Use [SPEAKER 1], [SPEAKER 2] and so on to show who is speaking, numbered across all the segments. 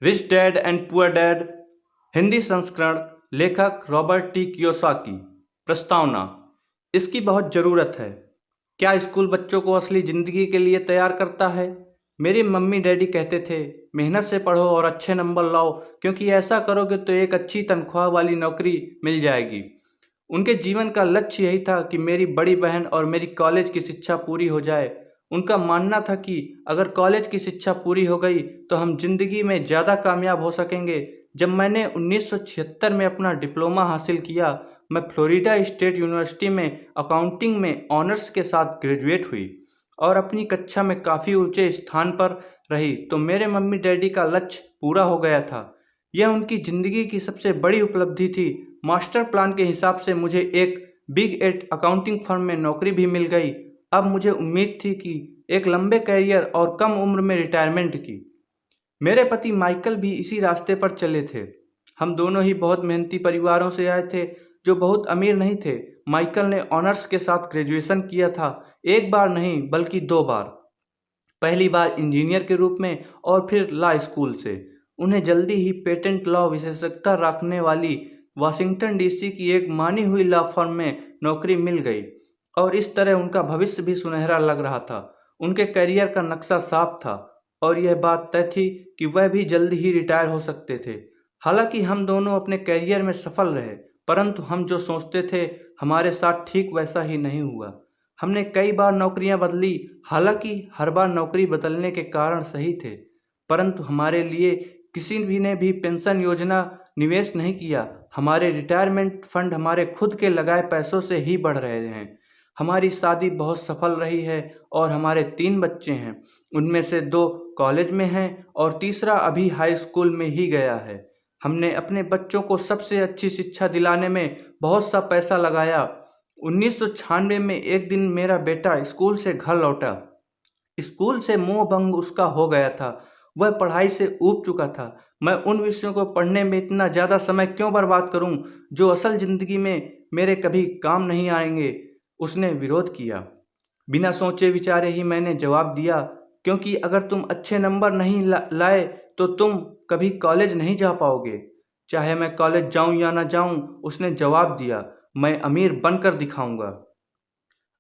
[SPEAKER 1] Rich dad and poor dad Hindi संस्करण। लेखक Robert T Kiyosaki. प्रस्तावना। इसकी बहुत ज़रूरत है। क्या स्कूल बच्चों को असली ज़िंदगी के लिए तैयार करता है? मेरी मम्मी डैडी कहते थे, मेहनत से पढ़ो और अच्छे नंबर लाओ, क्योंकि ऐसा करोगे तो एक अच्छी तनख्वाह वाली नौकरी मिल जाएगी। उनके जीवन का लक्ष्य यही था कि मेरी बड़ी बहन और मेरी कॉलेज की शिक्षा पूरी हो जाए। उनका मानना था कि अगर कॉलेज की शिक्षा पूरी हो गई तो हम जिंदगी में ज़्यादा कामयाब हो सकेंगे। जब मैंने 1976 में अपना डिप्लोमा हासिल किया, मैं फ्लोरिडा स्टेट यूनिवर्सिटी में अकाउंटिंग में ऑनर्स के साथ ग्रेजुएट हुई और अपनी कक्षा में काफ़ी ऊंचे स्थान पर रही, तो मेरे मम्मी डैडी का लक्ष्य पूरा हो गया था। यह उनकी ज़िंदगी की सबसे बड़ी उपलब्धि थी। मास्टर प्लान के हिसाब से मुझे एक बिग एट अकाउंटिंग फर्म में नौकरी भी मिल गई। अब मुझे उम्मीद थी कि एक लंबे करियर और कम उम्र में रिटायरमेंट की। मेरे पति माइकल भी इसी रास्ते पर चले थे। हम दोनों ही बहुत मेहनती परिवारों से आए थे, जो बहुत अमीर नहीं थे। माइकल ने ऑनर्स के साथ ग्रेजुएशन किया था, एक बार नहीं बल्कि 2 बार। पहली बार इंजीनियर के रूप में और फिर लॉ स्कूल से। उन्हें जल्दी ही पेटेंट लॉ विशेषज्ञता रखने वाली वाशिंगटन डीसी की एक मानी हुई लॉ फर्म में नौकरी मिल गई और इस तरह उनका भविष्य भी सुनहरा लग रहा था। उनके करियर का नक्शा साफ था और यह बात तय थी कि वह भी जल्द ही रिटायर हो सकते थे। हालांकि हम दोनों अपने करियर में सफल रहे, परंतु हम जो सोचते थे हमारे साथ ठीक वैसा ही नहीं हुआ। हमने कई बार नौकरियां बदली, हालांकि हर बार नौकरी बदलने के कारण सही थे, परंतु हमारे लिए किसी भी ने भी पेंशन योजना निवेश नहीं किया। हमारे रिटायरमेंट फंड हमारे खुद के लगाए पैसों से ही बढ़ रहे हैं। हमारी शादी बहुत सफल रही है और हमारे 3 बच्चे हैं। उनमें से 2 कॉलेज में हैं और तीसरा अभी हाई स्कूल में ही गया है। हमने अपने बच्चों को सबसे अच्छी शिक्षा दिलाने में बहुत सा पैसा लगाया। 1996 में एक दिन मेरा बेटा स्कूल से घर लौटा। स्कूल से मोह भंग उसका हो गया था। वह पढ़ाई से ऊब चुका था। मैं उन विषयों को पढ़ने में इतना ज़्यादा समय क्यों बर्बाद करूं, जो असल ज़िंदगी में मेरे कभी काम नहीं आएंगे। उसने विरोध किया। बिना सोचे विचारे ही मैंने जवाब दिया, क्योंकि अगर तुम अच्छे नंबर नहीं लाए तो तुम कभी कॉलेज नहीं जा पाओगे। चाहे मैं कॉलेज जाऊं या ना जाऊं, उसने जवाब दिया, मैं अमीर बनकर दिखाऊंगा।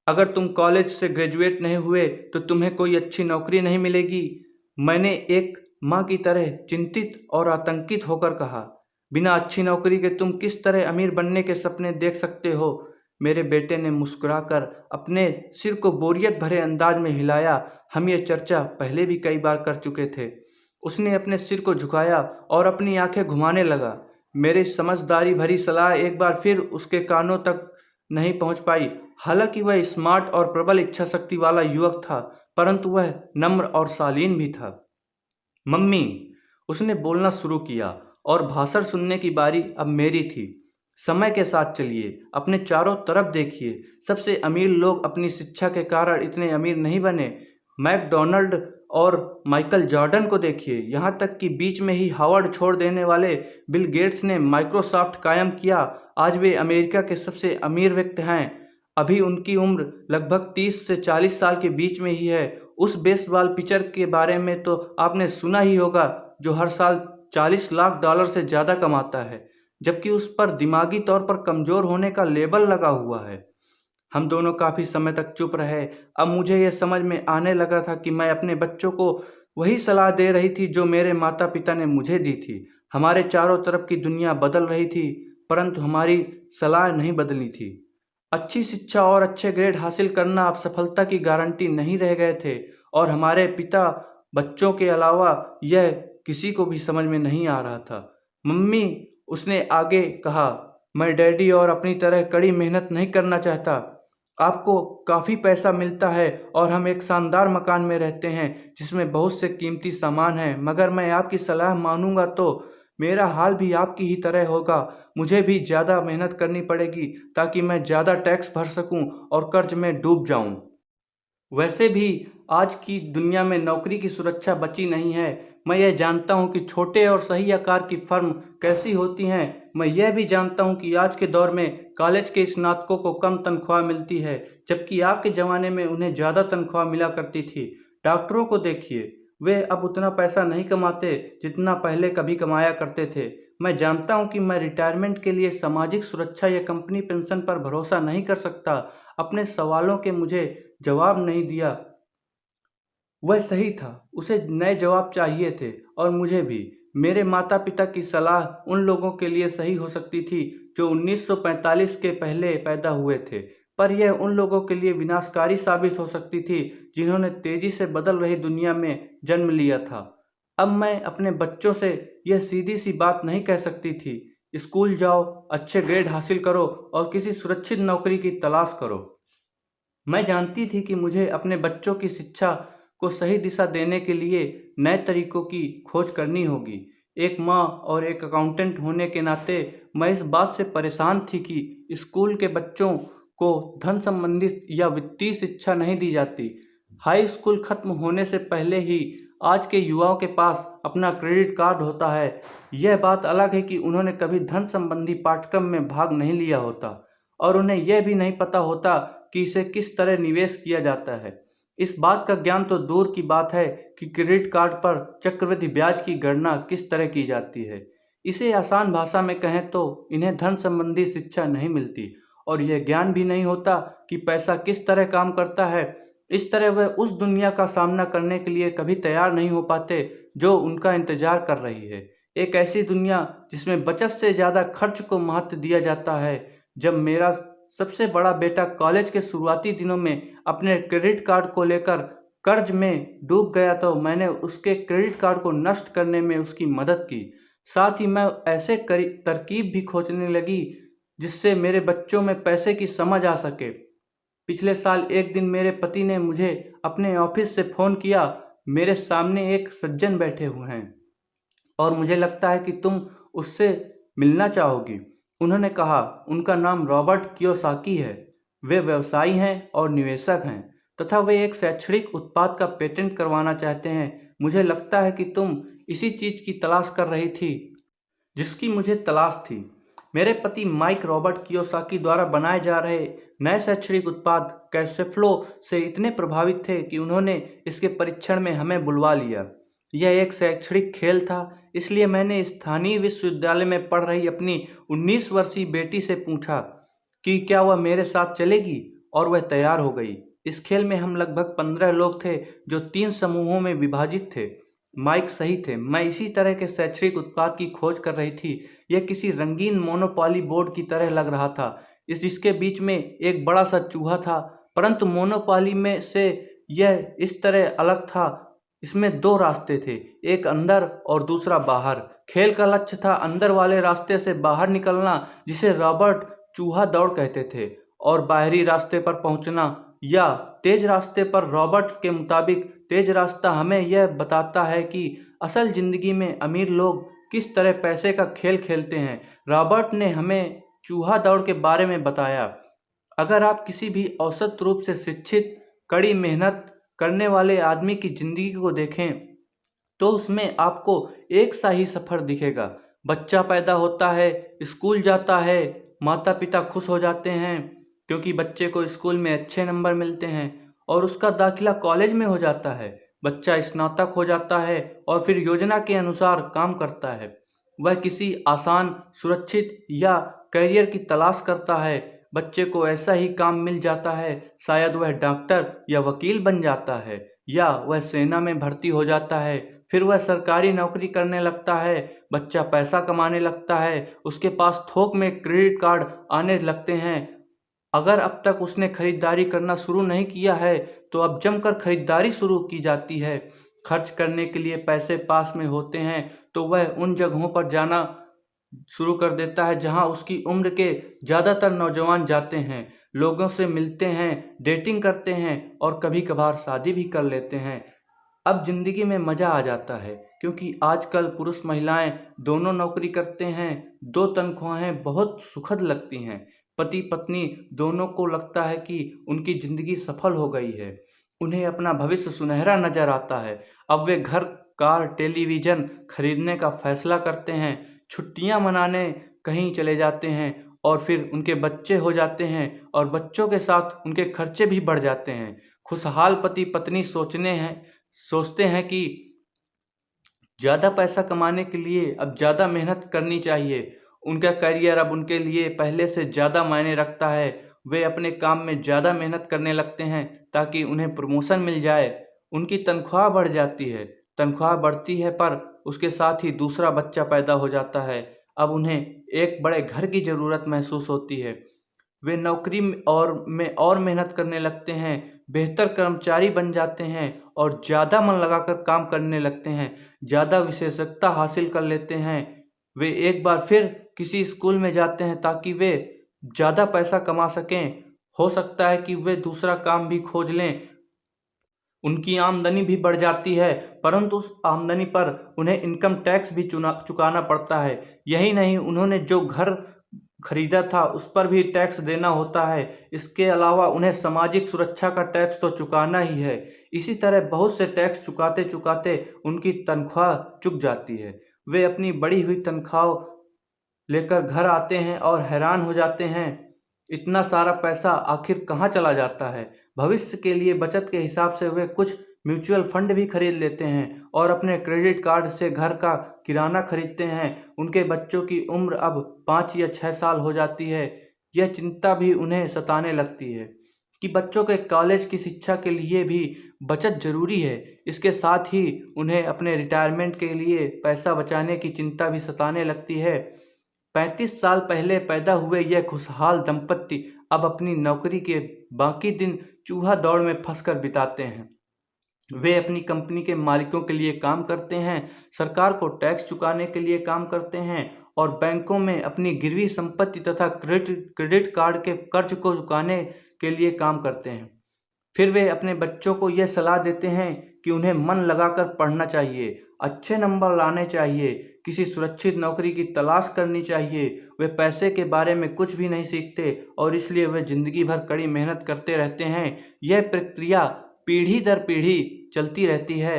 [SPEAKER 1] अगर तुम कॉलेज से ग्रेजुएट नहीं हुए तो तुम्हें कोई अच्छी नौकरी नहीं मिलेगी। मैंने एक माँ की तरह चिंतित और आतंकित होकर कहा, बिना अच्छी नौकरी के तुम किस तरह अमीर बनने के सपने देख सकते हो? मेरे बेटे ने मुस्कुराकर अपने सिर को बोरियत भरे अंदाज में हिलाया। हम ये चर्चा पहले भी कई बार कर चुके थे। उसने अपने सिर को झुकाया और अपनी आंखें घुमाने लगा। मेरी समझदारी भरी सलाह एक बार फिर उसके कानों तक नहीं पहुंच पाई। हालांकि वह स्मार्ट और प्रबल इच्छा शक्ति वाला युवक था, परंतु वह नम्र और शालीन भी था। मम्मी, उसने बोलना शुरू किया और भाषण सुनने की बारी अब मेरी थी। समय के साथ चलिए, अपने चारों तरफ देखिए। सबसे अमीर लोग अपनी शिक्षा के कारण इतने अमीर नहीं बने। मैकडोनाल्ड और माइकल जॉर्डन को देखिए, यहाँ तक कि बीच में ही हार्वर्ड छोड़ देने वाले बिल गेट्स ने माइक्रोसॉफ्ट कायम किया। आज वे अमेरिका के सबसे अमीर व्यक्ति हैं। अभी उनकी उम्र लगभग 30 से 40 साल के बीच में ही है। उस बेसबॉल पिचर के बारे में तो आपने सुना ही होगा, जो हर साल 40 लाख डॉलर से ज़्यादा कमाता है, जबकि उस पर दिमागी तौर पर कमज़ोर होने का लेबल लगा हुआ है। हम दोनों काफ़ी समय तक चुप रहे। अब मुझे यह समझ में आने लगा था कि मैं अपने बच्चों को वही सलाह दे रही थी जो मेरे माता पिता ने मुझे दी थी। हमारे चारों तरफ की दुनिया बदल रही थी, परंतु हमारी सलाह नहीं बदली थी। अच्छी शिक्षा और अच्छे ग्रेड हासिल करना अब सफलता की गारंटी नहीं रह गए थे और हमारे पिता बच्चों के अलावा यह किसी को भी समझ में नहीं आ रहा था। मम्मी, उसने आगे कहा, मैं डैडी और अपनी तरह कड़ी मेहनत नहीं करना चाहता। आपको काफ़ी पैसा मिलता है और हम एक शानदार मकान में रहते हैं जिसमें बहुत से कीमती सामान हैं, मगर मैं आपकी सलाह मानूंगा तो मेरा हाल भी आपकी ही तरह होगा। मुझे भी ज़्यादा मेहनत करनी पड़ेगी ताकि मैं ज़्यादा टैक्स भर सकूं और कर्ज में डूब जाऊं। वैसे भी आज की दुनिया में नौकरी की सुरक्षा बची नहीं है। मैं यह जानता हूं कि छोटे और सही आकार की फर्म कैसी होती हैं। मैं यह भी जानता हूं कि आज के दौर में कॉलेज के स्नातकों को कम तनख्वाह मिलती है, जबकि आपके ज़माने में उन्हें ज़्यादा तनख्वाह मिला करती थी। डॉक्टरों को देखिए, वे अब उतना पैसा नहीं कमाते जितना पहले कभी कमाया करते थे। मैं जानता हूँ कि मैं रिटायरमेंट के लिए सामाजिक सुरक्षा या कंपनी पेंशन पर भरोसा नहीं कर सकता। अपने सवालों के मुझे जवाब नहीं दिया। वह सही था, उसे नए जवाब चाहिए थे और मुझे भी। मेरे माता-पिता की सलाह उन लोगों के लिए सही हो सकती थी जो 1945 के पहले पैदा हुए थे, पर यह उन लोगों के लिए विनाशकारी साबित हो सकती थी जिन्होंने तेजी से बदल रही दुनिया में जन्म लिया था। अब मैं अपने बच्चों से यह सीधी-सी बात नहीं कह सकती थी, स्कूल जाओ, अच्छे ग्रेड हासिल करो और किसी सुरक्षित नौकरी की तलाश करो। मैं जानती थी कि मुझे अपने बच्चों की शिक्षा को सही दिशा देने के लिए नए तरीकों की खोज करनी होगी। एक माँ और एक अकाउंटेंट होने के नाते मैं इस बात से परेशान थी कि स्कूल के बच्चों को धन संबंधी या वित्तीय शिक्षा नहीं दी जाती। हाई स्कूल खत्म होने से पहले ही आज के युवाओं के पास अपना क्रेडिट कार्ड होता है। यह बात अलग है कि उन्होंने कभी धन संबंधी पाठ्यक्रम में भाग नहीं लिया होता और उन्हें यह भी नहीं पता होता कि इसे किस तरह निवेश किया जाता है। इस बात का ज्ञान तो दूर की बात है कि क्रेडिट कार्ड पर चक्रवृद्धि ब्याज की गणना किस तरह की जाती है। इसे आसान भाषा में कहें तो इन्हें धन संबंधी शिक्षा नहीं मिलती और यह ज्ञान भी नहीं होता कि पैसा किस तरह काम करता है। इस तरह वह उस दुनिया का सामना करने के लिए कभी तैयार नहीं हो पाते जो उनका इंतजार कर रही है। एक ऐसी दुनिया जिसमें बचत से ज़्यादा खर्च को महत्व दिया जाता है। जब मेरा सबसे बड़ा बेटा कॉलेज के शुरुआती दिनों में अपने क्रेडिट कार्ड को लेकर कर्ज में डूब गया तो मैंने उसके क्रेडिट कार्ड को नष्ट करने में उसकी मदद की। साथ ही मैं ऐसे तरकीब भी खोजने लगी जिससे मेरे बच्चों में पैसे की समझ आ सके। पिछले साल एक दिन मेरे पति ने मुझे अपने ऑफिस से फ़ोन किया। मेरे सामने एक सज्जन बैठे हुए हैं और मुझे लगता है कि तुम उससे मिलना चाहोगी। उन्होंने कहा, उनका नाम रॉबर्ट कियोसाकी है। वे व्यवसायी हैं और निवेशक हैं तथा वे एक शैक्षणिक उत्पाद का पेटेंट करवाना चाहते हैं। मुझे लगता है कि तुम इसी चीज़ की तलाश कर रही थी जिसकी मुझे तलाश थी। मेरे पति माइक रॉबर्ट कियोसाकी द्वारा बनाए जा रहे नए शैक्षणिक उत्पाद कैशफ्लो से इतने प्रभावित थे कि उन्होंने इसके परीक्षण में हमें बुलवा लिया। यह एक शैक्षणिक खेल था, इसलिए मैंने स्थानीय विश्वविद्यालय में पढ़ रही अपनी 19 वर्षीय बेटी से पूछा कि क्या वह मेरे साथ चलेगी और वह तैयार हो गई। इस खेल में हम लगभग 15 लोग थे जो 3 समूहों में विभाजित थे। माइक सही थे, मैं इसी तरह के शैक्षणिक उत्पाद की खोज कर रही थी। यह किसी रंगीन मोनोपोली बोर्ड की तरह लग रहा था, जिसके बीच में एक बड़ा सा चूहा था, परंतु मोनोपोली में से यह इस तरह अलग था। इसमें 2 रास्ते थे, एक अंदर और दूसरा बाहर। खेल का लक्ष्य था अंदर वाले रास्ते से बाहर निकलना, जिसे रॉबर्ट चूहा दौड़ कहते थे, और बाहरी रास्ते पर पहुंचना या तेज रास्ते पर। रॉबर्ट के मुताबिक तेज रास्ता हमें यह बताता है कि असल जिंदगी में अमीर लोग किस तरह पैसे का खेल खेलते हैं। रॉबर्ट ने हमें चूहा दौड़ के बारे में बताया। अगर आप किसी भी औसत रूप से शिक्षित, कड़ी मेहनत करने वाले आदमी की जिंदगी को देखें तो उसमें आपको एक सा ही सफ़र दिखेगा। बच्चा पैदा होता है, स्कूल जाता है, माता पिता खुश हो जाते हैं क्योंकि बच्चे को स्कूल में अच्छे नंबर मिलते हैं और उसका दाखिला कॉलेज में हो जाता है। बच्चा स्नातक हो जाता है और फिर योजना के अनुसार काम करता है। वह किसी आसान, सुरक्षित या करियर की तलाश करता है। बच्चे को ऐसा ही काम मिल जाता है, शायद वह डॉक्टर या वकील बन जाता है या वह सेना में भर्ती हो जाता है। फिर वह सरकारी नौकरी करने लगता है, बच्चा पैसा कमाने लगता है, उसके पास थोक में क्रेडिट कार्ड आने लगते हैं। अगर अब तक उसने खरीदारी करना शुरू नहीं किया है तो अब जमकर खरीदारी शुरू की जाती है। खर्च करने के लिए पैसे पास में होते हैं तो वह उन जगहों पर जाना शुरू कर देता है जहां उसकी उम्र के ज़्यादातर नौजवान जाते हैं, लोगों से मिलते हैं, डेटिंग करते हैं और कभी कभार शादी भी कर लेते हैं। अब ज़िंदगी में मज़ा आ जाता है क्योंकि आजकल पुरुष महिलाएं दोनों नौकरी करते हैं। 2 तनख्वाहें बहुत सुखद लगती हैं। पति पत्नी दोनों को लगता है कि उनकी ज़िंदगी सफल हो गई है। उन्हें अपना भविष्य सुनहरा नज़र आता है। अब वे घर, कार, टेलीविज़न खरीदने का फैसला करते हैं, छुट्टियां मनाने कहीं चले जाते हैं और फिर उनके बच्चे हो जाते हैं और बच्चों के साथ उनके खर्चे भी बढ़ जाते हैं। खुशहाल पति पत्नी सोचते हैं कि ज़्यादा पैसा कमाने के लिए अब ज़्यादा मेहनत करनी चाहिए। उनका करियर अब उनके लिए पहले से ज़्यादा मायने रखता है। वे अपने काम में ज़्यादा मेहनत करने लगते हैं ताकि उन्हें प्रमोशन मिल जाए। उनकी तनख्वाह बढ़ जाती है। तनख्वाह बढ़ती है पर उसके साथ ही दूसरा बच्चा पैदा हो जाता है। अब उन्हें एक बड़े घर की ज़रूरत महसूस होती है। वे नौकरी में और मेहनत करने लगते हैं, बेहतर कर्मचारी बन जाते हैं और ज़्यादा मन लगाकर काम करने लगते हैं, ज़्यादा विशेषज्ञता हासिल कर लेते हैं। वे एक बार फिर किसी स्कूल में जाते हैं ताकि वे ज़्यादा पैसा कमा सकें। हो सकता है कि वे दूसरा काम भी खोज लें। उनकी आमदनी भी बढ़ जाती है, परंतु उस आमदनी पर उन्हें इनकम टैक्स भी चुकाना पड़ता है। यही नहीं, उन्होंने जो घर खरीदा था उस पर भी टैक्स देना होता है। इसके अलावा उन्हें सामाजिक सुरक्षा का टैक्स तो चुकाना ही है। इसी तरह बहुत से टैक्स चुकाते चुकाते उनकी तनख्वाह चुक जाती है। वे अपनी बढ़ी हुई तनख्वाह लेकर घर आते हैं और हैरान हो जाते हैं, इतना सारा पैसा आखिर कहाँ चला जाता है। भविष्य के लिए बचत के हिसाब से वे कुछ म्यूचुअल फंड भी खरीद लेते हैं और अपने क्रेडिट कार्ड से घर का किराना खरीदते हैं। उनके बच्चों की उम्र अब 5 या 6 साल हो जाती है। यह चिंता भी उन्हें सताने लगती है कि बच्चों के कॉलेज की शिक्षा के लिए भी बचत जरूरी है। इसके साथ ही उन्हें अपने रिटायरमेंट के लिए पैसा बचाने की चिंता भी सताने लगती है। 35 साल पहले पैदा हुए यह खुशहाल दंपत्ति अब अपनी नौकरी के बाकी दिन चूहा दौड़ में फंसकर बिताते हैं। वे अपनी कंपनी के मालिकों के लिए काम करते हैं, सरकार को टैक्स चुकाने के लिए काम करते हैं और बैंकों में अपनी गिरवी संपत्ति तथा क्रेडिट कार्ड के कर्ज को चुकाने के लिए काम करते हैं। फिर वे अपने बच्चों को यह सलाह देते हैं कि उन्हें मन लगाकर पढ़ना चाहिए, अच्छे नंबर लाने चाहिए, किसी सुरक्षित नौकरी की तलाश करनी चाहिए। वे पैसे के बारे में कुछ भी नहीं सीखते और इसलिए वे जिंदगी भर कड़ी मेहनत करते रहते हैं। यह प्रक्रिया पीढ़ी दर पीढ़ी चलती रहती है।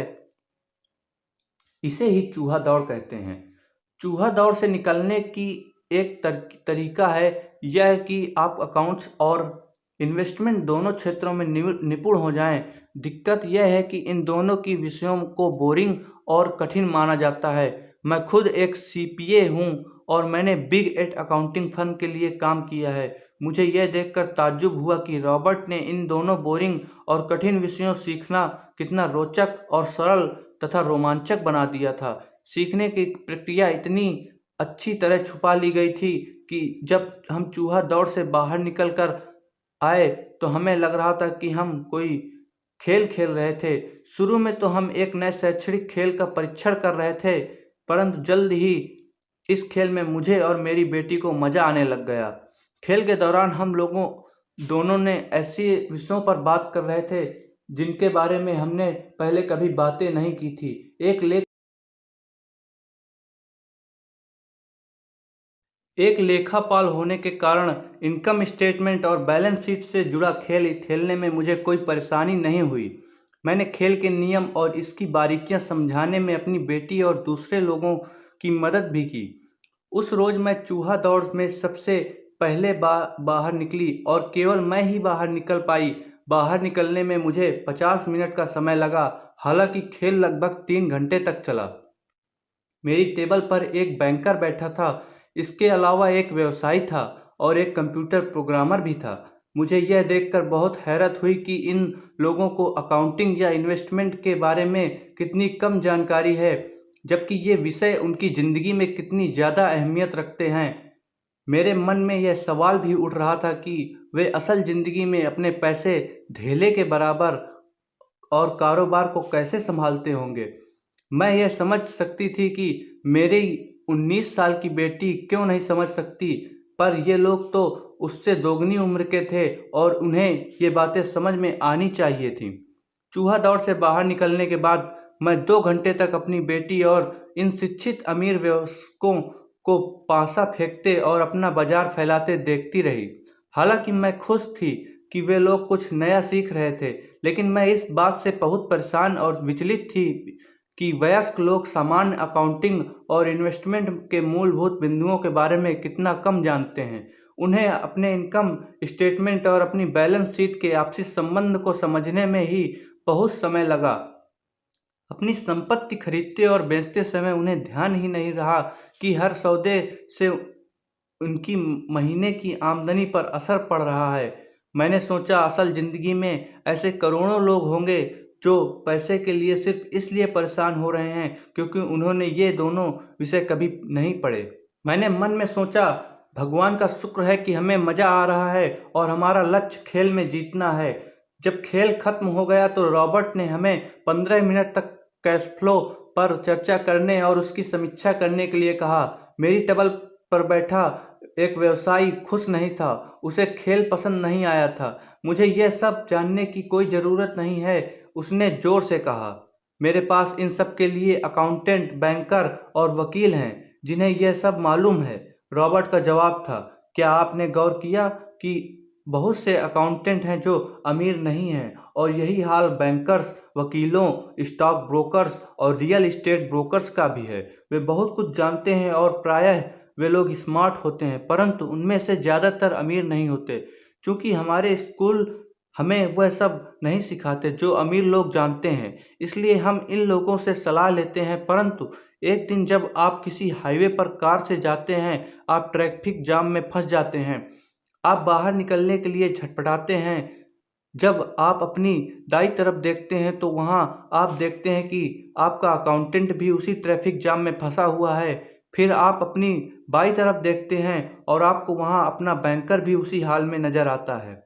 [SPEAKER 1] इसे ही चूहा दौड़ कहते हैं। चूहा दौड़ से निकलने की एक तरीका है यह कि आप अकाउंट्स और इन्वेस्टमेंट दोनों क्षेत्रों में निपुण हो जाएं। दिक्कत यह है कि इन दोनों की विषयों को बोरिंग और कठिन माना जाता है। मैं खुद एक सीपीए हूं और मैंने बिग 8 अकाउंटिंग फर्म के लिए काम किया है। मुझे यह देखकर ताज्जुब हुआ कि रॉबर्ट ने इन दोनों बोरिंग और कठिन विषयों सीखना कितना रोचक और सरल तथा रोमांचक बना दिया था। सीखने की प्रक्रिया इतनी अच्छी तरह छुपा ली गई थी कि जब हम चूहा दौड़ से बाहर निकल कर आए तो हमें लग रहा था कि हम कोई खेल खेल रहे थे। शुरू में तो हम एक नए शैक्षणिक खेल का परीक्षण कर रहे थे, परंतु जल्द ही इस खेल में मुझे और मेरी बेटी को मज़ा आने लग गया। खेल के दौरान हम लोगों दोनों ने ऐसे विषयों पर बात कर रहे थे जिनके बारे में हमने पहले कभी बातें नहीं की थी। एक लेखापाल होने के कारण इनकम स्टेटमेंट और बैलेंस शीट से जुड़ा खेल खेलने में मुझे कोई परेशानी नहीं हुई। मैंने खेल के नियम और इसकी बारीकियां समझाने में अपनी बेटी और दूसरे लोगों की मदद भी की। उस रोज़ मैं चूहा दौड़ में सबसे पहले बाहर निकली और केवल मैं ही बाहर निकल पाई। बाहर निकलने में मुझे 50 मिनट का समय लगा, हालांकि खेल लगभग 3 घंटे तक चला। मेरी टेबल पर एक बैंकर बैठा था, इसके अलावा एक व्यवसायी था और एक कंप्यूटर प्रोग्रामर भी था। मुझे यह देखकर बहुत हैरत हुई कि इन लोगों को अकाउंटिंग या इन्वेस्टमेंट के बारे में कितनी कम जानकारी है, जबकि ये विषय उनकी ज़िंदगी में कितनी ज़्यादा अहमियत रखते हैं। मेरे मन में यह सवाल भी उठ रहा था कि वे असल ज़िंदगी में अपने पैसे धेले के बराबर और कारोबार को कैसे संभालते होंगे। मैं यह समझ सकती थी कि मेरी 19 साल की बेटी क्यों नहीं समझ सकती, पर ये लोग तो उससे दोगुनी उम्र के थे और उन्हें ये बातें समझ में आनी चाहिए थी। चूहा दौड़ से बाहर निकलने के बाद मैं 2 घंटे तक अपनी बेटी और इन शिक्षित अमीर वयस्कों को पासा फेंकते और अपना बाजार फैलाते देखती रही। हालांकि मैं खुश थी कि वे लोग कुछ नया सीख रहे थे, लेकिन मैं इस बात से बहुत परेशान और विचलित थी कि वयस्क लोग सामान्य अकाउंटिंग और इन्वेस्टमेंट के मूलभूत बिंदुओं के बारे में कितना कम जानते हैं। उन्हें अपने इनकम स्टेटमेंट और अपनी बैलेंस शीट के आपसी संबंध को समझने में ही बहुत समय लगा। अपनी संपत्ति खरीदते और बेचते समय उन्हें ध्यान ही नहीं रहा कि हर सौदे से उनकी महीने की आमदनी पर असर पड़ रहा है। मैंने सोचा असल ज़िंदगी में ऐसे करोड़ों लोग होंगे जो पैसे के लिए सिर्फ इसलिए परेशान हो रहे हैं क्योंकि उन्होंने ये दोनों विषय कभी नहीं पढ़े। मैंने मन में सोचा भगवान का शुक्र है कि हमें मज़ा आ रहा है और हमारा लक्ष्य खेल में जीतना है। जब खेल खत्म हो गया तो रॉबर्ट ने हमें 15 मिनट तक कैश फ्लो पर चर्चा करने और उसकी समीक्षा करने के लिए कहा। मेरी टेबल पर बैठा एक व्यवसायी खुश नहीं था, उसे खेल पसंद नहीं आया था। मुझे यह सब जानने की कोई ज़रूरत नहीं है, उसने ज़ोर से कहा। मेरे पास इन सब के लिए अकाउंटेंट, बैंकर और वकील हैं जिन्हें यह सब मालूम है। रॉबर्ट का जवाब था, क्या आपने गौर किया कि बहुत से अकाउंटेंट हैं जो अमीर नहीं हैं और यही हाल बैंकर्स, वकीलों, स्टॉक ब्रोकर्स और रियल एस्टेट ब्रोकर्स का भी है। वे बहुत कुछ जानते हैं और प्रायः वे लोग स्मार्ट होते हैं, परंतु उनमें से ज़्यादातर अमीर नहीं होते। चूँकि हमारे स्कूल हमें वह सब नहीं सिखाते जो अमीर लोग जानते हैं, इसलिए हम इन लोगों से सलाह लेते हैं। परंतु एक दिन जब आप किसी हाईवे पर कार से जाते हैं, आप ट्रैफिक जाम में फंस जाते हैं, आप बाहर निकलने के लिए झटपटाते हैं। जब आप अपनी दाईं तरफ देखते हैं तो वहां आप देखते हैं कि आपका अकाउंटेंट भी उसी ट्रैफिक जाम में फंसा हुआ है। फिर आप अपनी बाईं तरफ देखते हैं और आपको वहां अपना बैंकर भी उसी हाल में नजर आता है।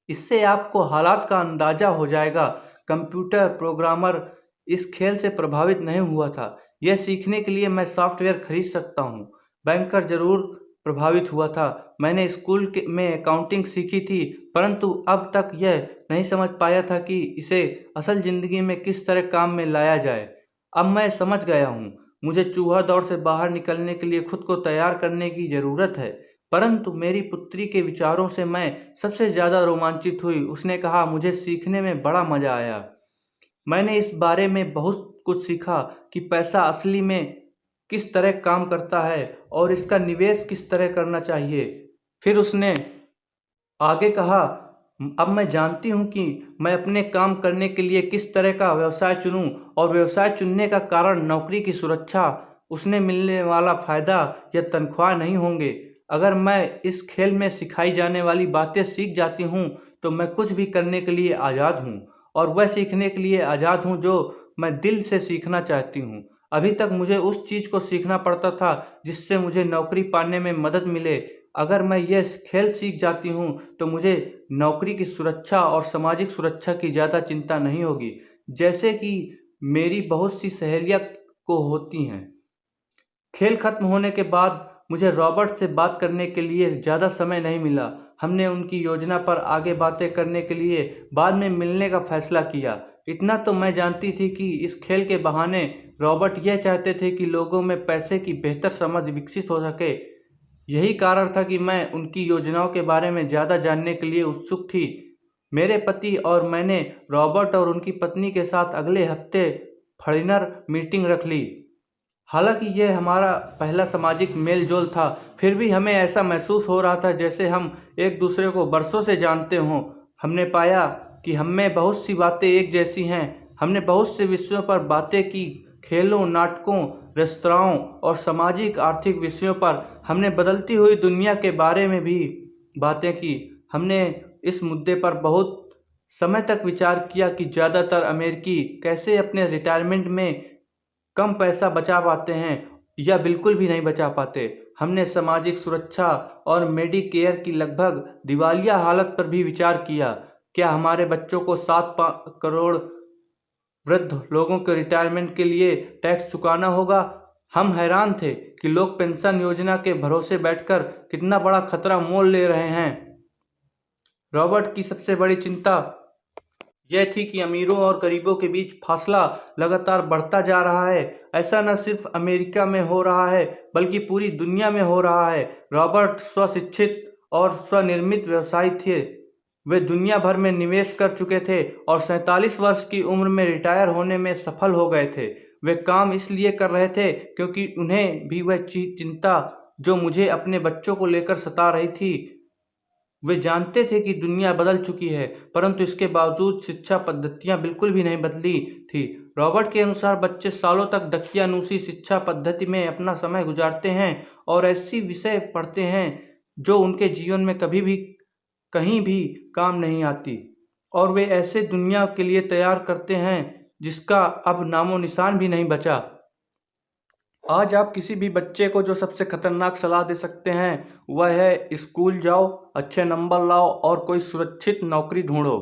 [SPEAKER 1] इससे आपको हालात का अंदाजा हो जाएगा। कंप्यूटर प्रोग्रामर इस खेल से प्रभावित नहीं हुआ था। यह सीखने के लिए मैं सॉफ्टवेयर खरीद सकता हूँ। बैंकर जरूर प्रभावित हुआ था। मैंने स्कूल में अकाउंटिंग सीखी थी, परंतु अब तक यह नहीं समझ पाया था कि इसे असल ज़िंदगी में किस तरह काम में लाया जाए। अब मैं समझ गया हूँ। मुझे चूहा दौड़ से बाहर निकलने के लिए खुद को तैयार करने की ज़रूरत है। परंतु मेरी पुत्री के विचारों से मैं सबसे ज़्यादा रोमांचित हुई। उसने कहा, मुझे सीखने में बड़ा मज़ा आया। मैंने इस बारे में बहुत कुछ सीखा कि पैसा असली में किस तरह काम करता है और इसका निवेश किस तरह करना चाहिए। फिर उसने आगे कहा, अब मैं जानती हूँ कि मैं अपने काम करने के लिए किस तरह का व्यवसाय चुनूँ और व्यवसाय चुनने का कारण नौकरी की सुरक्षा, उसने मिलने वाला फ़ायदा या तनख्वाह नहीं होंगे। अगर मैं इस खेल में सिखाई जाने वाली बातें सीख जाती हूँ तो मैं कुछ भी करने के लिए आज़ाद हूँ और वह सीखने के लिए आज़ाद हूँ जो मैं दिल से सीखना चाहती हूँ। अभी तक मुझे उस चीज़ को सीखना पड़ता था जिससे मुझे नौकरी पाने में मदद मिले। अगर मैं यह खेल सीख जाती हूँ तो मुझे नौकरी की सुरक्षा और सामाजिक सुरक्षा की ज़्यादा चिंता नहीं होगी, जैसे कि मेरी बहुत सी सहेलियाँ को होती हैं। खेल खत्म होने के बाद मुझे रॉबर्ट से बात करने के लिए ज़्यादा समय नहीं मिला। हमने उनकी योजना पर आगे बातें करने के लिए बाद में मिलने का फैसला किया। इतना तो मैं जानती थी कि इस खेल के बहाने रॉबर्ट यह चाहते थे कि लोगों में पैसे की बेहतर समझ विकसित हो सके। यही कारण था कि मैं उनकी योजनाओं के बारे में ज़्यादा जानने के लिए उत्सुक थी। मेरे पति और मैंने रॉबर्ट और उनकी पत्नी के साथ अगले हफ्ते डिनर मीटिंग रख ली। हालांकि यह हमारा पहला सामाजिक मेल जोल था, फिर भी हमें ऐसा महसूस हो रहा था जैसे हम एक दूसरे को बरसों से जानते हों। हमने पाया कि हम में बहुत सी बातें एक जैसी हैं। हमने बहुत से विषयों पर बातें की, खेलों, नाटकों, रेस्तराओं और सामाजिक आर्थिक विषयों पर। हमने बदलती हुई दुनिया के बारे में भी बातें की। हमने इस मुद्दे पर बहुत समय तक विचार किया कि ज़्यादातर अमेरिकी कैसे अपने रिटायरमेंट में कम पैसा बचा पाते हैं या बिल्कुल भी नहीं बचा पाते। हमने सामाजिक सुरक्षा और मेडिकेयर की लगभग दिवालिया हालत पर भी विचार किया। क्या हमारे बच्चों को 7 करोड़ वृद्ध लोगों के रिटायरमेंट के लिए टैक्स चुकाना होगा? हम हैरान थे कि लोग पेंशन योजना के भरोसे बैठकर कितना बड़ा खतरा मोल ले रहे हैं। रॉबर्ट की सबसे बड़ी चिंता यह थी कि अमीरों और गरीबों के बीच फासला लगातार बढ़ता जा रहा है। ऐसा न सिर्फ अमेरिका में हो रहा है बल्कि पूरी दुनिया में हो रहा है। रॉबर्ट स्वशिक्षित और स्वनिर्मित व्यवसायी थे। वे दुनिया भर में निवेश कर चुके थे और 47 वर्ष की उम्र में रिटायर होने में सफल हो गए थे। वे काम इसलिए कर रहे थे क्योंकि उन्हें भी वह चिंता जो मुझे अपने बच्चों को लेकर सता रही थी वे जानते थे कि दुनिया बदल चुकी है, परंतु इसके बावजूद शिक्षा पद्धतियां बिल्कुल भी नहीं बदली थी। रॉबर्ट के अनुसार बच्चे सालों तक दकियानूसी शिक्षा पद्धति में अपना समय गुजारते हैं और ऐसी विषय पढ़ते हैं जो उनके जीवन में कभी भी कहीं भी काम नहीं आती, और वे ऐसे दुनिया के लिए तैयार करते हैं जिसका अब नामो निशान भी नहीं बचा। आज आप किसी भी बच्चे को जो सबसे खतरनाक सलाह दे सकते हैं वह है स्कूल जाओ, अच्छे नंबर लाओ और कोई सुरक्षित नौकरी ढूंढो।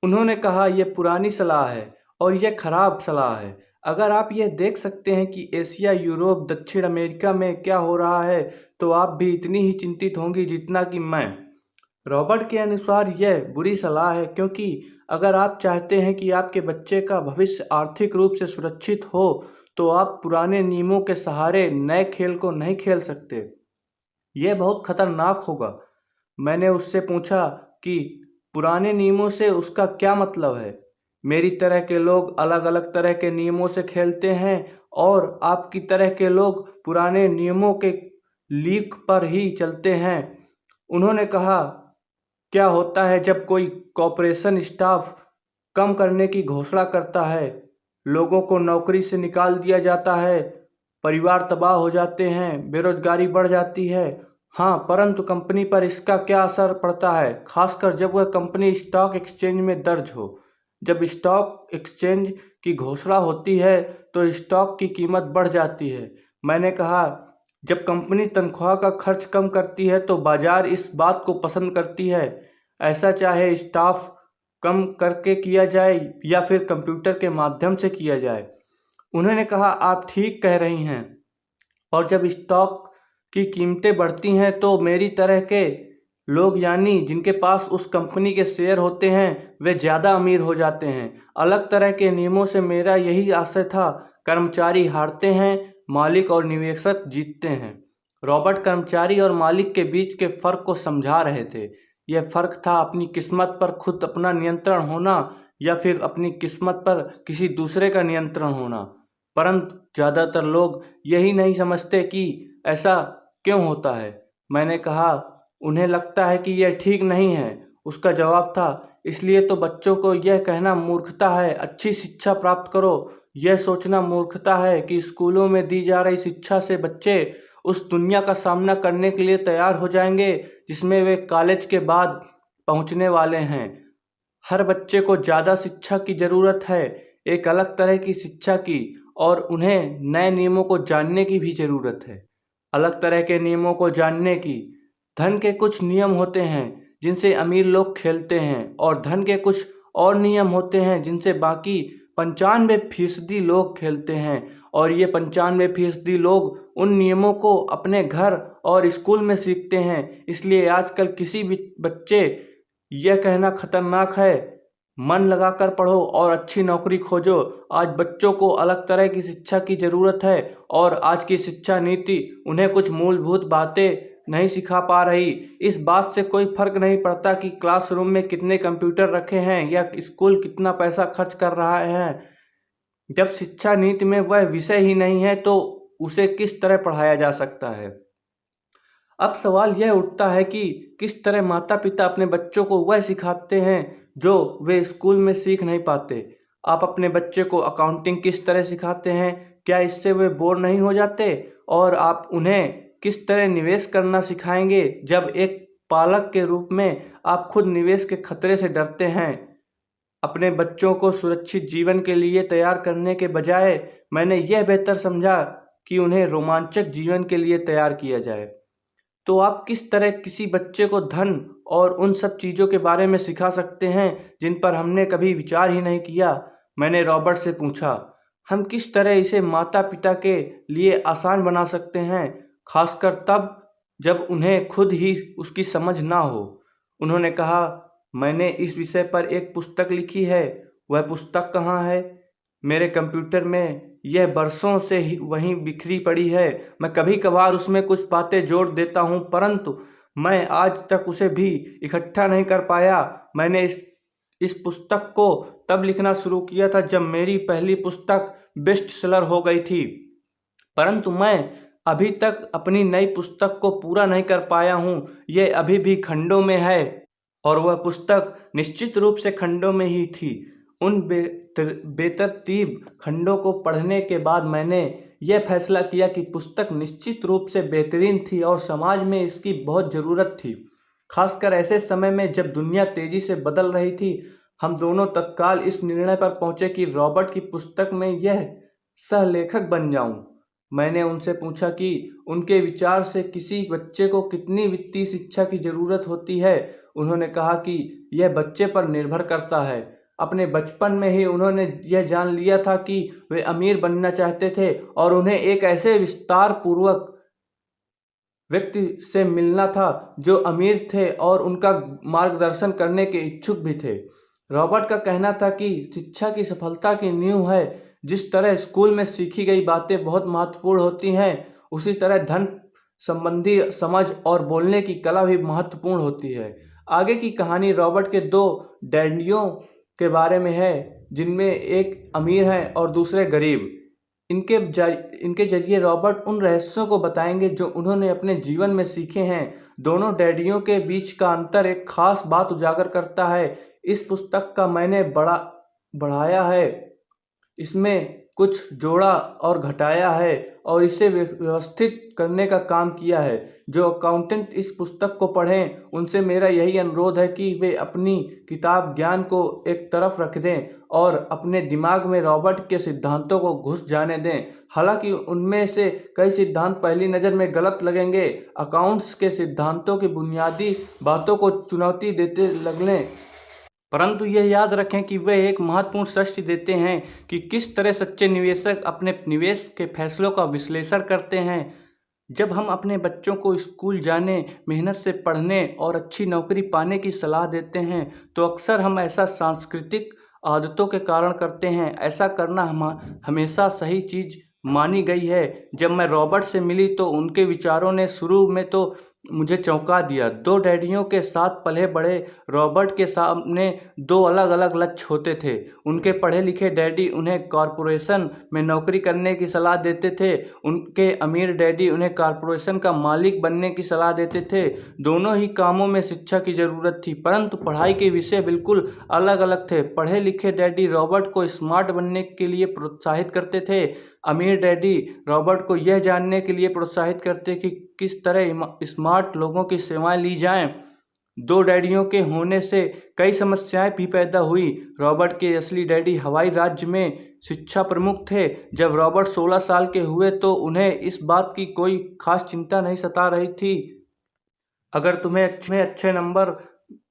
[SPEAKER 1] उन्होंने कहा यह पुरानी सलाह है और यह खराब सलाह है। अगर आप यह देख सकते हैं कि एशिया, यूरोप, दक्षिण अमेरिका में क्या हो रहा है तो आप भी इतनी ही चिंतित होंगी जितना कि मैं। रॉबर्ट के अनुसार यह बुरी सलाह है, क्योंकि अगर आप चाहते हैं कि आपके बच्चे का भविष्य आर्थिक रूप से सुरक्षित हो तो आप पुराने नियमों के सहारे नए खेल को नहीं खेल सकते। यह बहुत खतरनाक होगा। मैंने उससे पूछा कि पुराने नियमों से उसका क्या मतलब है? मेरी तरह के लोग अलग अलग तरह के नियमों से खेलते हैं और आपकी तरह के लोग पुराने नियमों के लीक पर ही चलते हैं। उन्होंने कहा, क्या होता है जब कोई कॉर्पोरेशन स्टाफ कम करने की घोषणा करता है? लोगों को नौकरी से निकाल दिया जाता है, परिवार तबाह हो जाते हैं, बेरोजगारी बढ़ जाती है। हाँ, परंतु कंपनी पर इसका क्या असर पड़ता है, खासकर जब वह कंपनी स्टॉक एक्सचेंज में दर्ज हो। जब स्टॉक एक्सचेंज की घोषणा होती है तो स्टॉक की कीमत बढ़ जाती है। मैंने कहा, जब कंपनी तनख्वाह का खर्च कम करती है तो बाजार इस बात को पसंद करती है, ऐसा चाहे स्टाफ कम करके किया जाए या फिर कंप्यूटर के माध्यम से किया जाए। उन्होंने कहा, आप ठीक कह रही हैं, और जब स्टॉक की कीमतें बढ़ती हैं तो मेरी तरह के लोग, यानी जिनके पास उस कंपनी के शेयर होते हैं, वे ज़्यादा अमीर हो जाते हैं। अलग तरह के नियमों से मेरा यही आशय था। कर्मचारी हारते हैं, मालिक और निवेशक जीतते हैं। रॉबर्ट कर्मचारी और मालिक के बीच के फ़र्क को समझा रहे थे। यह फ़र्क था अपनी किस्मत पर खुद अपना नियंत्रण होना या फिर अपनी किस्मत पर किसी दूसरे का नियंत्रण होना। परंतु ज़्यादातर लोग यही नहीं समझते कि ऐसा क्यों होता है। मैंने कहा, उन्हें लगता है कि यह ठीक नहीं है। उसका जवाब था, इसलिए तो बच्चों को यह कहना मूर्खता है अच्छी शिक्षा प्राप्त करो। यह सोचना मूर्खता है कि स्कूलों में दी जा रही शिक्षा से बच्चे उस दुनिया का सामना करने के लिए तैयार हो जाएंगे जिसमें वे कॉलेज के बाद पहुंचने वाले हैं। हर बच्चे को ज़्यादा शिक्षा की ज़रूरत है, एक अलग तरह की शिक्षा की, और उन्हें नए नियमों को जानने की भी ज़रूरत है। अलग तरह के नियमों को जानने की। धन के कुछ नियम होते हैं जिनसे अमीर लोग खेलते हैं और धन के कुछ और नियम होते हैं जिनसे बाकी 95% लोग खेलते हैं, और ये 95% लोग उन नियमों को अपने घर और स्कूल में सीखते हैं। इसलिए आजकल किसी भी बच्चे यह कहना खतरनाक है, मन लगाकर पढ़ो और अच्छी नौकरी खोजो। आज बच्चों को अलग तरह की शिक्षा की ज़रूरत है और आज की शिक्षा नीति उन्हें कुछ मूलभूत बातें नहीं सिखा पा रही। इस बात से कोई फर्क नहीं पड़ता कि क्लासरूम में कितने कंप्यूटर रखे हैं या स्कूल कितना पैसा खर्च कर रहा है। जब शिक्षा नीति में वह विषय ही नहीं है तो उसे किस तरह पढ़ाया जा सकता है। अब सवाल यह उठता है कि किस तरह माता पिता अपने बच्चों को वह सिखाते हैं जो वे स्कूल में सीख नहीं पाते। आप अपने बच्चे को अकाउंटिंग किस तरह सिखाते हैं? क्या इससे वे बोर नहीं हो जाते? और आप उन्हें किस तरह निवेश करना सिखाएंगे जब एक पालक के रूप में आप खुद निवेश के खतरे से डरते हैं? अपने बच्चों को सुरक्षित जीवन के लिए तैयार करने के बजाय मैंने यह बेहतर समझा कि उन्हें रोमांचक जीवन के लिए तैयार किया जाए। तो आप किस तरह किसी बच्चे को धन और उन सब चीज़ों के बारे में सिखा सकते हैं जिन पर हमने कभी विचार ही नहीं किया? मैंने रॉबर्ट से पूछा। हम किस तरह इसे माता पिता के लिए आसान बना सकते हैं, खासकर तब जब उन्हें खुद ही उसकी समझ ना हो? उन्होंने कहा, मैंने इस विषय पर एक पुस्तक लिखी है। वह पुस्तक कहाँ है? मेरे कंप्यूटर में। यह बरसों से ही वहीं बिखरी पड़ी है। मैं कभी कभार उसमें कुछ बातें जोड़ देता हूँ, परंतु मैं आज तक उसे भी इकट्ठा नहीं कर पाया। मैंने इस पुस्तक को तब लिखना शुरू किया था जब मेरी पहली पुस्तक बेस्ट सेलर हो गई थी, परंतु मैं अभी तक अपनी नई पुस्तक को पूरा नहीं कर पाया हूँ। ये अभी भी खंडों में है और वह पुस्तक निश्चित रूप से खंडों में ही थी। उन बेतरतीब खंडों को पढ़ने के बाद मैंने यह फैसला किया कि पुस्तक निश्चित रूप से बेहतरीन थी और समाज में इसकी बहुत ज़रूरत थी। खासकर ऐसे समय में जब दुनिया तेजी से बदल रही थी, हम दोनों तत्काल इस निर्णय पर पहुंचे कि रॉबर्ट की पुस्तक में यह सहलेखक बन जाऊं। मैंने उनसे पूछा कि उनके विचार से किसी बच्चे को कितनी वित्तीय शिक्षा की ज़रूरत होती है। उन्होंने कहा कि यह बच्चे पर निर्भर करता है। अपने बचपन में ही उन्होंने यह जान लिया था कि वे अमीर बनना चाहते थे और उन्हें एक ऐसे विस्तार पूर्वक व्यक्ति से मिलना था जो अमीर थे और उनका मार्गदर्शन करने के इच्छुक भी थे। रॉबर्ट का कहना था कि शिक्षा की सफलता की नींव है। जिस तरह स्कूल में सीखी गई बातें बहुत महत्वपूर्ण होती हैं, उसी तरह धन संबंधी समझ और बोलने की कला भी महत्वपूर्ण होती है। आगे की कहानी रॉबर्ट के दो डैडियों के बारे में है, जिनमें एक अमीर है और दूसरे गरीब। इनके जरिए रॉबर्ट उन रहस्यों को बताएंगे जो उन्होंने अपने जीवन में सीखे हैं। दोनों डैडियों के बीच का अंतर एक खास बात उजागर करता है। इस पुस्तक का मैंने बढ़ाया है, इसमें कुछ जोड़ा और घटाया है और इसे व्यवस्थित करने का काम किया है। जो अकाउंटेंट इस पुस्तक को पढ़ें, उनसे मेरा यही अनुरोध है कि वे अपनी किताब ज्ञान को एक तरफ रख दें और अपने दिमाग में रॉबर्ट के सिद्धांतों को घुस जाने दें। हालांकि उनमें से कई सिद्धांत पहली नज़र में गलत लगेंगे। अकाउंट्स के सिद्धांतों की बुनियादी बातों को चुनौती देते लगने, परंतु यह याद रखें कि वे एक महत्वपूर्ण सत्य देते हैं कि किस तरह सच्चे निवेशक अपने निवेश के फैसलों का विश्लेषण करते हैं। जब हम अपने बच्चों को स्कूल जाने, मेहनत से पढ़ने और अच्छी नौकरी पाने की सलाह देते हैं, तो अक्सर हम ऐसा सांस्कृतिक आदतों के कारण करते हैं। ऐसा करना हमेशा सही चीज़ मानी गई है। जब मैं रॉबर्ट से मिली तो उनके विचारों ने शुरू में तो मुझे चौंका दिया। दो डैडियों के साथ पले बड़े रॉबर्ट के सामने दो अलग अलग लक्ष्य होते थे। उनके पढ़े लिखे डैडी उन्हें कॉरपोरेशन में नौकरी करने की सलाह देते थे, उनके अमीर डैडी उन्हें कॉरपोरेशन का मालिक बनने की सलाह देते थे। दोनों ही कामों में शिक्षा की ज़रूरत थी, परंतु पढ़ाई के विषय बिल्कुल अलग अलग थे। पढ़े लिखे डैडी रॉबर्ट को स्मार्ट बनने के लिए प्रोत्साहित करते थे। अमीर डैडी रॉबर्ट को यह जानने के लिए प्रोत्साहित करते कि किस तरह स्मार्ट लोगों की सेवाएं ली जाएं। दो डैडियों के होने से कई समस्याएं भी पैदा हुई। रॉबर्ट के असली डैडी हवाई राज्य में शिक्षा प्रमुख थे। जब रॉबर्ट 16 साल के हुए तो उन्हें इस बात की कोई खास चिंता नहीं सता रही थी। अगर तुम्हें अच्छे नंबर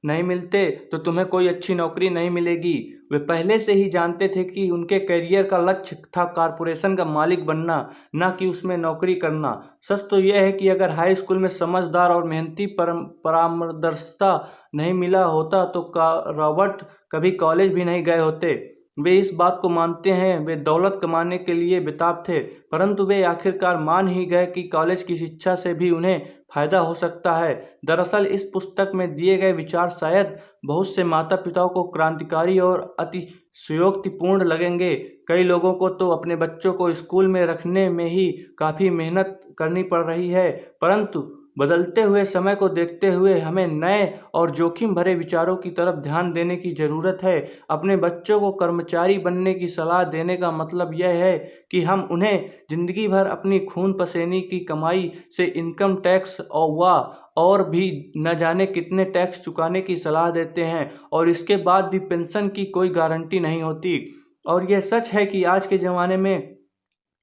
[SPEAKER 1] नहीं मिलते तो तुम्हें कोई अच्छी नौकरी नहीं मिलेगी। वे पहले से ही जानते थे कि उनके करियर का लक्ष्य था कॉरपोरेशन का मालिक बनना, न कि उसमें नौकरी करना। सच तो यह है कि अगर हाई स्कूल में समझदार और मेहनती परामर्शदाता नहीं मिला होता तो रॉबर्ट कभी कॉलेज भी नहीं गए होते। वे इस बात को मानते हैं, वे दौलत कमाने के लिए बेताब थे, परंतु वे आखिरकार मान ही गए कि कॉलेज की शिक्षा से भी उन्हें फायदा हो सकता है। दरअसल इस पुस्तक में दिए गए विचार शायद बहुत से माता पिताओं को क्रांतिकारी और अतिशयोक्तिपूर्ण लगेंगे। कई लोगों को तो अपने बच्चों को स्कूल में रखने में ही काफ़ी मेहनत करनी पड़ रही है, परंतु बदलते हुए समय को देखते हुए हमें नए और जोखिम भरे विचारों की तरफ ध्यान देने की ज़रूरत है। अपने बच्चों को कर्मचारी बनने की सलाह देने का मतलब यह है कि हम उन्हें ज़िंदगी भर अपनी खून पसीने की कमाई से इनकम टैक्स और भी न जाने कितने टैक्स चुकाने की सलाह देते हैं और इसके बाद भी पेंशन की कोई गारंटी नहीं होती। और यह सच है कि आज के ज़माने में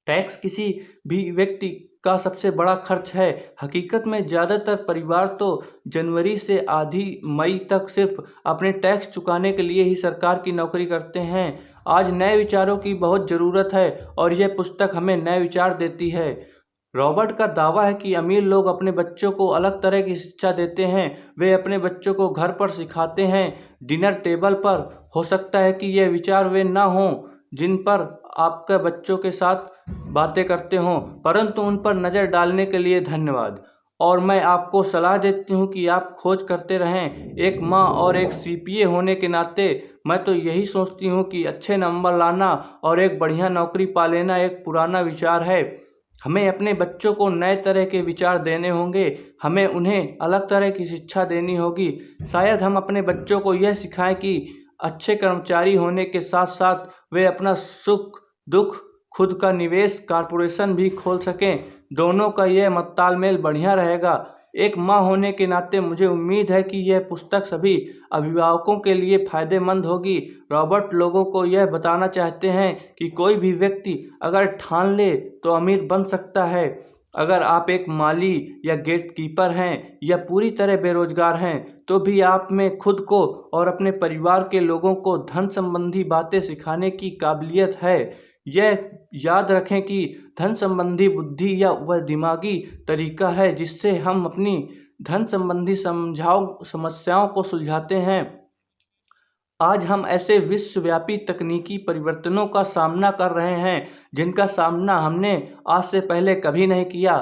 [SPEAKER 1] टैक्स किसी भी व्यक्ति का सबसे बड़ा खर्च है। हकीकत में ज़्यादातर परिवार तो जनवरी से आधी मई तक सिर्फ अपने टैक्स चुकाने के लिए ही सरकार की नौकरी करते हैं। आज नए विचारों की बहुत ज़रूरत है और यह पुस्तक हमें नए विचार देती है। रॉबर्ट का दावा है कि अमीर लोग अपने बच्चों को अलग तरह की शिक्षा देते हैं। वे अपने बच्चों को घर पर सिखाते हैं, डिनर टेबल पर। हो सकता है कि यह विचार वे ना हों जिन पर आपके बच्चों के साथ बातें करते हों, परंतु उन पर नज़र डालने के लिए धन्यवाद। और मैं आपको सलाह देती हूँ कि आप खोज करते रहें। एक माँ और एक सीपीए होने के नाते मैं तो यही सोचती हूँ कि अच्छे नंबर लाना और एक बढ़िया नौकरी पा लेना एक पुराना विचार है। हमें अपने बच्चों को नए तरह के विचार देने होंगे, हमें उन्हें अलग तरह की शिक्षा देनी होगी। शायद हम अपने बच्चों को यह सिखाएं कि अच्छे कर्मचारी होने के साथ साथ वे अपना सुख दुख खुद का निवेश कॉरपोरेशन भी खोल सकें। दोनों का यह तालमेल बढ़िया रहेगा। एक माँ होने के नाते मुझे उम्मीद है कि यह पुस्तक सभी अभिभावकों के लिए फायदेमंद होगी। रॉबर्ट लोगों को यह बताना चाहते हैं कि कोई भी व्यक्ति अगर ठान ले तो अमीर बन सकता है। अगर आप एक माली या गेटकीपर हैं या पूरी तरह बेरोजगार हैं तो भी आप में खुद को और अपने परिवार के लोगों को धन संबंधी बातें सिखाने की काबिलियत है। यह याद रखें कि धन संबंधी बुद्धि या वह दिमागी तरीका है जिससे हम अपनी धन संबंधी समस्याओं को सुलझाते हैं। आज हम ऐसे विश्वव्यापी तकनीकी परिवर्तनों का सामना कर रहे हैं जिनका सामना हमने आज से पहले कभी नहीं किया।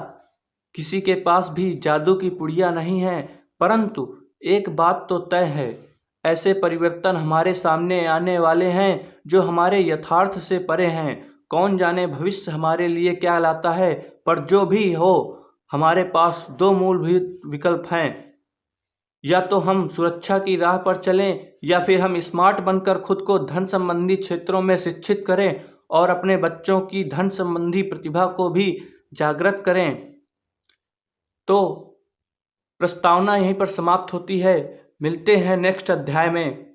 [SPEAKER 1] किसी के पास भी जादू की पुड़िया नहीं है, परंतु एक बात तो तय है, ऐसे परिवर्तन हमारे सामने आने वाले हैं जो हमारे यथार्थ से परे हैं। कौन जाने भविष्य हमारे लिए क्या लाता है, पर जो भी हो हमारे पास दो मूलभूत विकल्प हैं। या तो हम सुरक्षा की राह पर चलें या फिर हम स्मार्ट बनकर खुद को धन संबंधी क्षेत्रों में शिक्षित करें और अपने बच्चों की धन संबंधी प्रतिभा को भी जागृत करें। तो प्रस्तावना यहीं पर समाप्त होती है। मिलते हैं नेक्स्ट अध्याय में।